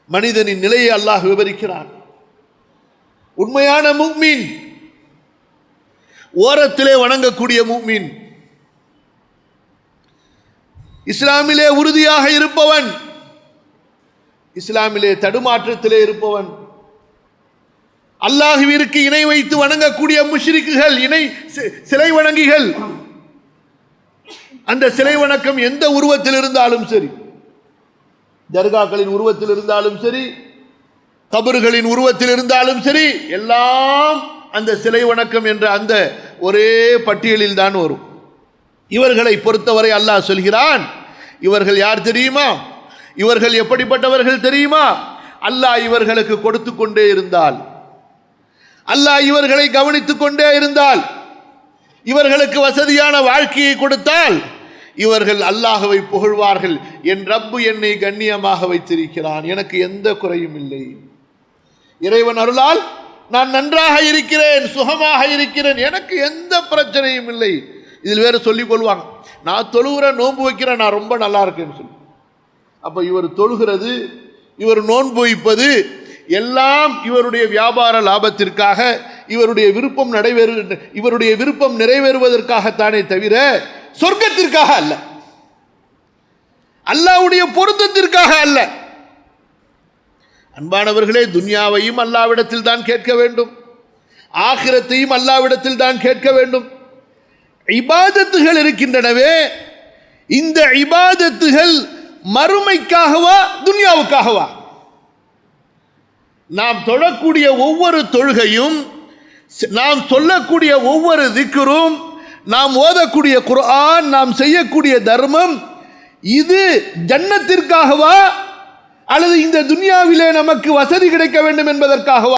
மனிதனின் நிலையை அல்லாஹ் விவரிக்கிறான். உண்மையான முஃமின், ஓரத்திலே வணங்கக்கூடிய முஃமின், இஸ்லாமிலே உறுதியாக இருப்பவன், இஸ்லாமிலே தடுமாற்றத்திலே இருப்பவன், அல்லாஹ்விற்கு இணை வைத்து வணங்கக்கூடிய முஷ்ரிக்குகள், சிலை வணங்கிகள், அந்த சிலை வணக்கம் எந்த உருவத்தில் இருந்தாலும் சரி, தர்காக்களின் உருவத்தில் இருந்தாலும் சரி, கபர்களின் உருவத்தில் இருந்தாலும் சரி, எல்லாம் அந்த சிலை வணக்கம் என்ற அந்த ஒரே பட்டியலில் தான் வரும். இவர்களை பொறுத்தவரை அல்லாஹ் சொல்கிறான், இவர்கள் யார் தெரியுமா? இவர்கள் எப்படிப்பட்டவர்கள் தெரியுமா? அல்லாஹ் இவர்களுக்கு கொடுத்து கொண்டே இருந்தால், அல்லாஹ் இவர்களை கவனித்துக் கொண்டே இருந்தால், இவர்களுக்கு வசதியான வாழ்க்கையை கொடுத்தால், இவர்கள் அல்லாஹ்வை புகழ்வார்கள். என் ரப்பு என்னை கண்ணியமாக வைத்திருக்கிறான், எனக்கு எந்த குறையும் இல்லை, இறைவன் அருளால் நான் நன்றாக இருக்கிறேன், சுகமாக இருக்கிறேன், எனக்கு எந்த பிரச்சனையும் இல்லை. இதில் வேற சொல்லிக் கொள்வாங்க, நான் தொழுகிறேன், நோன்பு வைக்கிறேன், நான் ரொம்ப நல்லா இருக்கேன்னு சொல்லி. அப்ப இவர் தொழுகிறது, இவர் நோன்பு வைப்பது எல்லாம் இவருடைய வியாபார லாபத்திற்காக, இவருடைய விருப்பம் நிறைவேறுவதற்காகத்தானே தவிர சொர்க்கத்திற்காக அல்ல, அல்லாஹ்வுடைய பொருத்தத்திற்காக அல்ல. அன்பானவர்களே, துன்யாவையும் அல்லாஹ்விடத்தில் தான் கேட்க வேண்டும், ஆகிரத்தையும் அல்லாஹ்விடத்தில் தான் கேட்க வேண்டும். இபாதத்துகள் இருக்கின்றனவே, இந்த இபாதத்துகள் மறுமைக்காகவா துன்யாவுக்காகவா? நாம் தொழக்கூடிய ஒவ்வொரு தொழுகையும், நாம் சொல்லக்கூடிய ஒவ்வொரு திக்ரும், நாம் ஓதக்கூடிய குர்ஆன், நாம் செய்யக்கூடிய தர்மம், இது ஜன்னத்திற்காகவா அல்லது இந்த துன்யாவிலே நமக்கு வசதி கிடைக்க வேண்டும் என்பதற்காகவா?